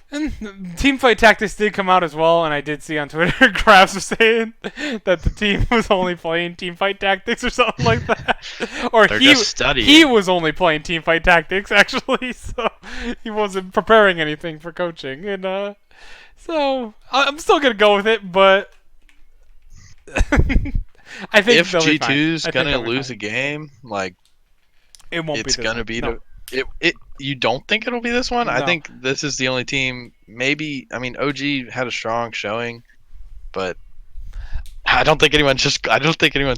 and teamfight tactics did come out as well, and I did see on Twitter Krabs was saying that the team was only playing teamfight tactics or something like that. Or They're just studying. he was only playing teamfight tactics actually, so he wasn't preparing anything for coaching. And so I'm still gonna go with it, but I think If they'll be fine. G2's I think gonna they'll be lose fine. a game, like It won't it's be this gonna one. be No. it. You don't think it'll be this one? I No. think this is the only team. Maybe I mean OG had a strong showing, but I don't think anyone's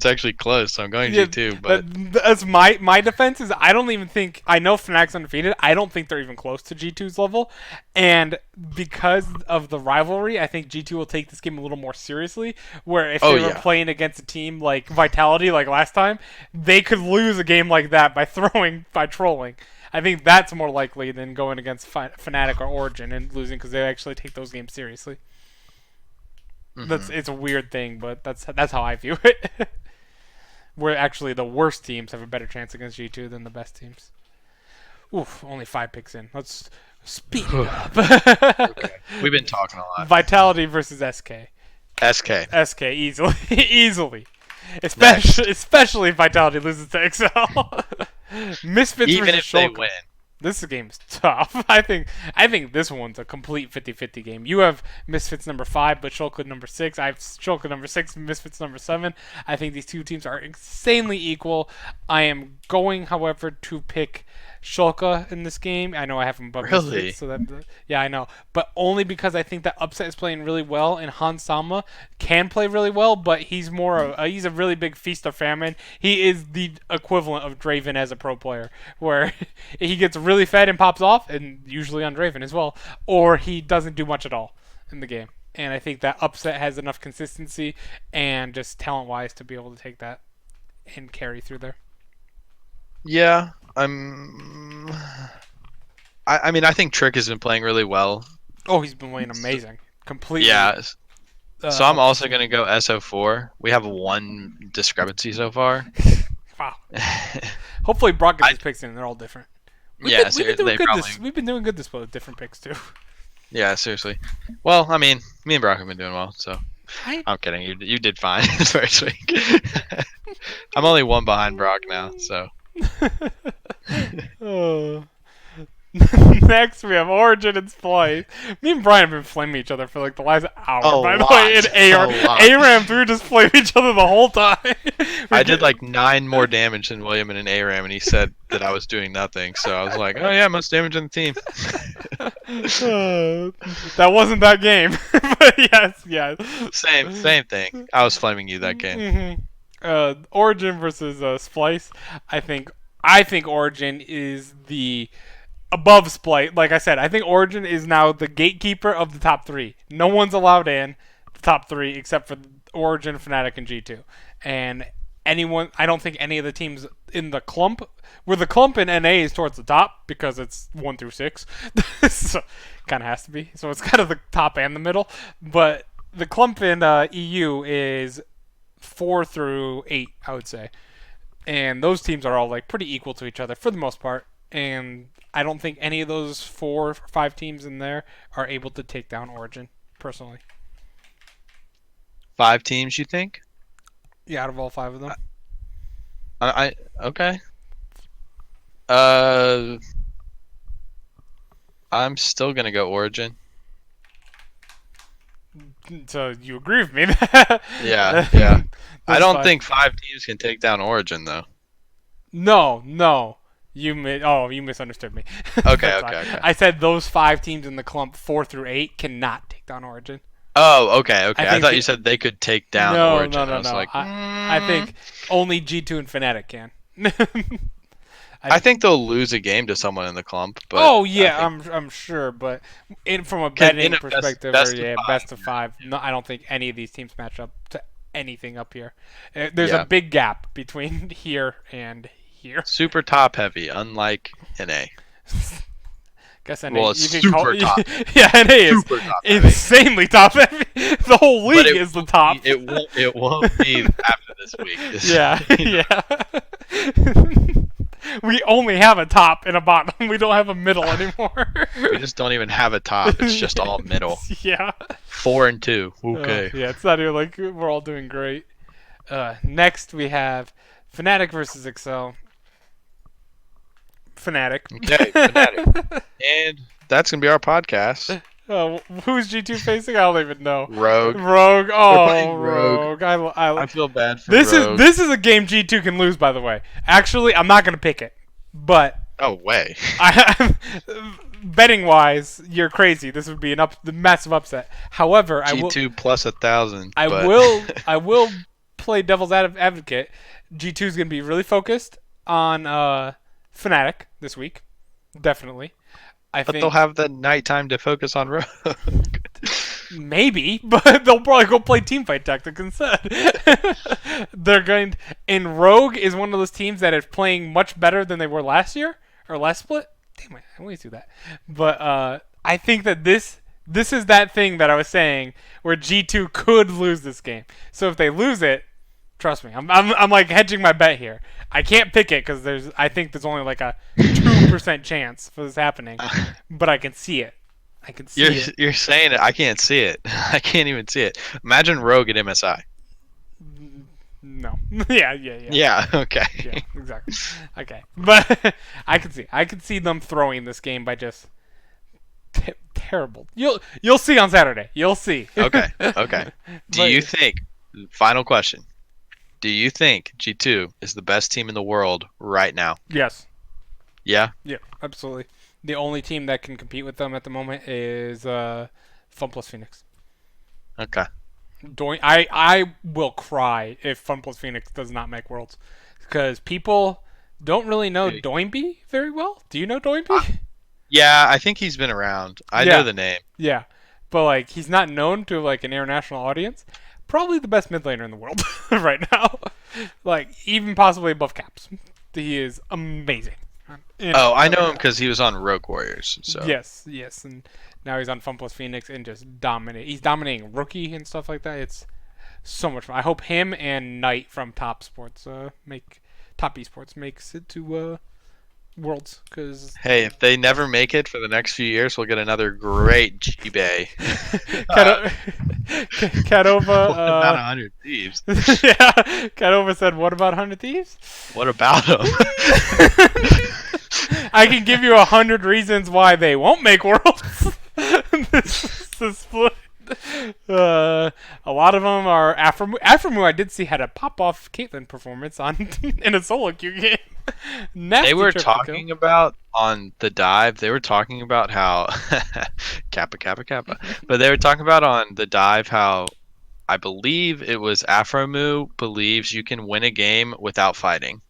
actually close. So I'm going Yeah, G2. But that's my defense is I don't even think I know Fnatic's undefeated. I don't think they're even close to G2's level, and because of the rivalry, I think G2 will take this game a little more seriously. Where if they were playing against a team like Vitality like last time, they could lose a game like that by trolling. I think that's more likely than going against Fnatic or Origin and losing because they actually take those games seriously. It's a weird thing, but that's how I view it. Where actually the worst teams have a better chance against G2 than the best teams. Oof, only 5 picks in. Let's speed it up. okay. We've been talking a lot. Vitality versus SK. SK. Easily, easily. Especially if Vitality loses to Excel. Misfits Even versus if they Shulk. win. This game is tough. I think this one's a complete 50-50 game. You have Misfits number 5, but Shulk number 6. I have Shulk number 6, Misfits number 7. I think these two teams are insanely equal. I am going, however, to pick Shulk in this game. I know I have him above Really? Misfits, so yeah, I know, but only because I think that Upset is playing really well, and Han Sama can play really well, but he's he's a really big feast or famine. He is the equivalent of Draven as a pro player, where he gets really fed and pops off, and usually on Draven as well, or he doesn't do much at all in the game. And I think that Upset has enough consistency and just talent-wise to be able to take that and carry through there. Yeah, I mean, I think Trick has been playing really well. Oh, he's been playing amazing. Completely. Yeah. So I'm also going to go SO4. We have one discrepancy so far. Wow. Hopefully Brock gets his picks in. They're all different. We've been doing good this with different picks too. Yeah, seriously. Well, I mean, me and Brock have been doing well, so I'm kidding. You did fine this first week. I'm only one behind Brock now, so. Oh. Next, we have Origin and Splice. Me and Brian have been flaming each other for like the last A hour. By the way, in lot. A lot. ARAMs, we were just flaming each other the whole time. I did like 9 more damage than William in an ARAM, and he said that I was doing nothing. So I was like, oh yeah, most damage on the team. That wasn't that game, but yes, yes. Same thing. I was flaming you that game. Origin versus Splice. I think Origin is the above Splice. Like I said, I think Origin is now the gatekeeper of the top three. No one's allowed in the top three except for Origin, Fnatic, and G2. And I don't think any of the teams in the clump, where the clump in NA is towards the top because it's 1 through 6. So kind of has to be. So it's kind of the top and the middle. But the clump in EU is 4 through 8, I would say. And those teams are all like pretty equal to each other for the most part. And I don't think any of those 4 or 5 teams in there are able to take down Origin, personally. 5 teams, you think? Yeah, out of all 5 of them. Okay. I'm still gonna go Origin. So you agree with me? Yeah. I don't 5. think 5 teams can take down Origin though. No. You misunderstood me. Okay. I said those 5 teams in the clump 4 through 8 cannot take down Origin. Oh, okay. I thought you said they could take down Origin. No. I was like, I think only G2 and Fnatic can. I think they'll lose a game to someone in the clump. But oh yeah, I'm sure, but from a betting perspective, best best of 5. No, I don't think any of these teams match up to anything up here. There's a big gap between here and here. Super top heavy, unlike NA. Guess NA. Well, it's super top. Yeah, NA is super top insanely top heavy. The whole league is the top. It won't be after this week. Yeah. We only have a top and a bottom. We don't have a middle anymore. We just don't even have a top. It's just all middle. Yeah. 4 and 2. Okay. Yeah, it's not even like we're all doing great. Next we have Fnatic versus Excel. Fnatic. Okay, Fnatic. And that's gonna be our podcast. Who's G2 facing? I don't even know. Rogue. Oh, Rogue. I feel bad for this Rogue. This is a game G2 can lose, by the way. Actually, I'm not gonna pick it, but Oh way. Betting wise, you're crazy. This would be the massive upset. However, G2 plus 1,000. I will play devil's advocate. G2 is gonna be really focused on Fnatic this week, definitely. I think they'll have the nighttime to focus on Rogue. Maybe, but they'll probably go play teamfight tactics instead. They're going, and Rogue is one of those teams that is playing much better than they were last year or last split. Damn it, I always do that. But I think that this is that thing that I was saying where G2 could lose this game. So if they lose it, trust me, I'm like hedging my bet here. I can't pick it because I think there's only like a 2% chance for this happening, but I can see it. I can see it. You're saying it. I can't see it. I can't even see it. Imagine Rogue at MSI. No. Yeah. Yeah. Okay. Yeah. Exactly. Okay. But I can see them throwing this game by just terrible. You'll see on Saturday. You'll see. Okay. Do you think? Final question. Do you think G2 is the best team in the world right now? Yes. Yeah? Yeah, absolutely. The only team that can compete with them at the moment is Fun Plus Phoenix. Okay. I will cry if Fun Plus Phoenix does not make Worlds. Because people don't really know Doinby very well. Do you know Doinby? Yeah, I think he's been around. I know the name. Yeah. But like he's not known to like an international audience. Probably the best mid laner in the world right now. Like, even possibly above Caps. He is amazing. I know him because he was on Rogue Warriors. So. Yes. And now he's on Fun Plus Phoenix and just dominate. He's dominating Rookie and stuff like that. It's so much fun. I hope him and Knight from Top Esports makes it to Worlds because Hey, if they never make it for the next few years, we'll get another great G-Bay. Kadova, What about 100 Thieves? yeah, Kadova said, "What about 100 Thieves?" What about them? I can give you 100 reasons why they won't make Worlds. This is split. A lot of them are Afromu. Afromu, I did see had a pop-off Caitlyn performance on in a solo queue game. Nasty They were triple talking kill. about on the dive, they were talking about how Kappa Kappa Kappa. But they were talking about on the dive how I believe it was Afromu believes you can win a game without fighting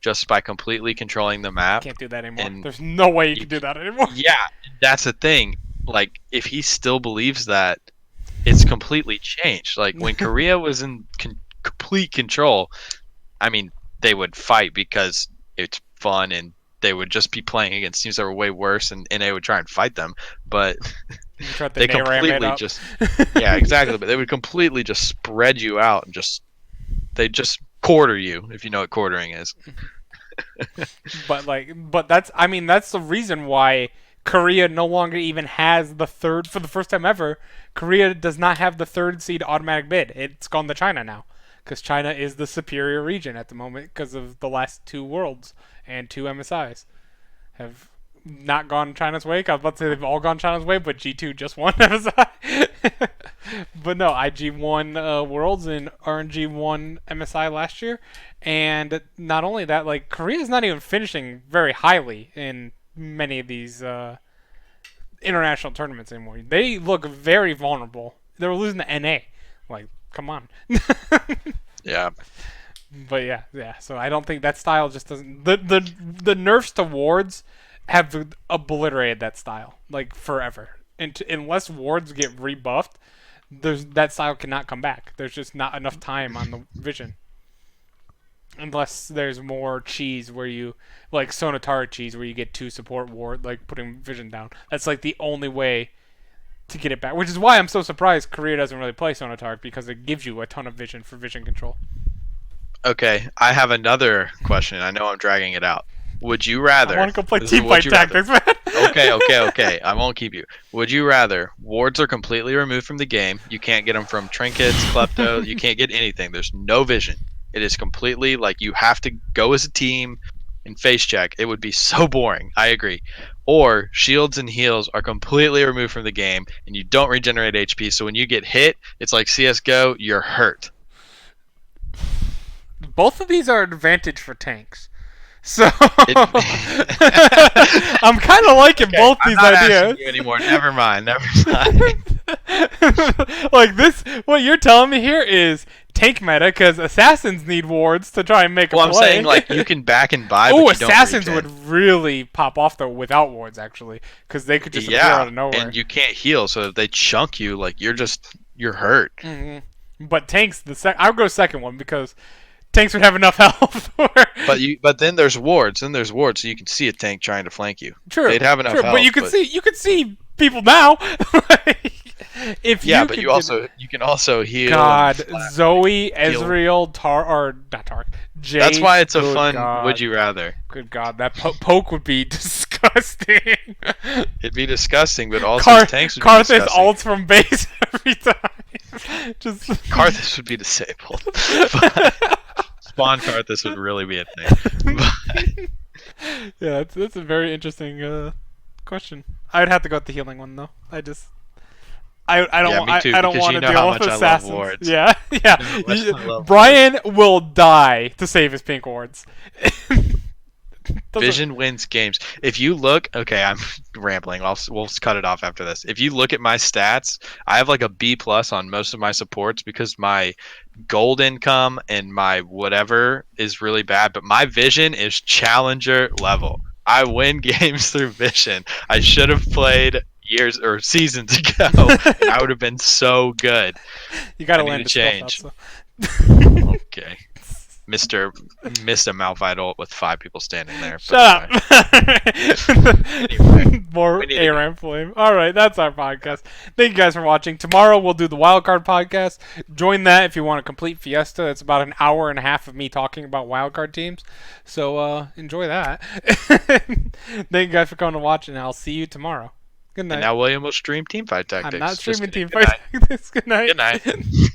just by completely controlling the map. Can't do that anymore. And There's no way you you can do that anymore. yeah, that's the thing. Like if he still believes that, it's completely changed. Like when Korea was in complete control, I mean, they would fight because it's fun and they would just be playing against teams that were way worse and they would try and fight them. But You tried to they Ram it completely up. just, yeah, exactly. But they would completely just spread you out and they just quarter you, if you know what quartering is. But that's I mean that's the reason why Korea no longer even has the third for the first time ever. Korea does not have the third seed automatic bid. It's gone to China now because China is the superior region at the moment because of the last two worlds and two MSIs have not gone China's way. I was about to say they've all gone China's way, but G2 just won MSI. But no, IG won Worlds and RNG won MSI last year. And not only that, like Korea's not even finishing very highly in many of these international tournaments anymore. They look very vulnerable. They were losing to NA. Like, come on. Yeah. But yeah. So I don't think that style just doesn't. The nerfs to wards have obliterated that style like forever. And unless wards get rebuffed, that style cannot come back. There's just not enough time on the vision. Unless there's more cheese where you like Sonatara cheese where you get two support ward like putting vision down. That's like the only way to get it back. Which is why I'm so surprised Korea doesn't really play Sonatara because it gives you a ton of vision for vision control. Okay, I have another question. I know I'm dragging it out. Would you rather? I want to go play This is team would fight you rather. tactics, man. Okay. I won't keep you. Would you rather wards are completely removed from the game? You can't get them from trinkets, klepto. You can't get anything. There's no vision. It is completely like you have to go as a team and face check. It would be so boring. I agree. Or shields and heals are completely removed from the game and you don't regenerate HP. So when you get hit, it's like CS:GO. You're hurt. Both of these are advantage for tanks. So It, I'm kind of liking okay, both I'm these not ideas. asking you anymore. Never mind. Never mind. Like this, what you're telling me here is tank meta because assassins need wards to try and make Well, a I'm play. saying like you can back and buy. Oh, but you assassins don't would regen. really pop off though without wards actually, because they could just appear out of nowhere. And you can't heal, so if they chunk you, like you're hurt. But tanks, I would go second one because tanks would have enough health. But then there's wards. So you can see a tank trying to flank you. True, They'd have enough true, health. but you could see people now. If Yeah, you but could you can also heal. God, and flat. Zoe, Ezreal, or not Tark, Jay. That's why it's a good fun. God. Would you rather? Good God, that poke would be disgusting. It'd be disgusting, but also tanks would be Karthus disgusting. ults from base every time. Just Karthus would be disabled. But Spawn Karthus would really be a thing. But, yeah, that's a very interesting question. I'd have to go with the healing one though. I don't Yeah, me too, I don't because want you to know deal how with much I love assassins. wards. Yeah, You yeah. know how much I love Brian will die to save his pink wards. Vision wins games. If you look, okay, I'm rambling. We'll cut it off after this. If you look at my stats, I have like a B plus on most of my supports because my gold income and my whatever is really bad, but my vision is challenger level. I win games through vision. I should have played years or seasons ago, and I would have been so good. You gotta I need land to the change. stuff out, so. Okay. Mister missed a Malphite with 5 people standing there. Shut up. Anyway, More we need to ARAM flame. All right, that's our podcast. Thank you guys for watching. Tomorrow we'll do the wildcard podcast. Join that if you want a complete fiesta. It's about an hour and a half of me talking about wildcard teams. So enjoy that. Thank you guys for coming to watch, and I'll see you tomorrow. Good night. And now William will stream Teamfight Tactics. I'm not streaming Just kidding. Teamfight Tactics. Good night. Good night.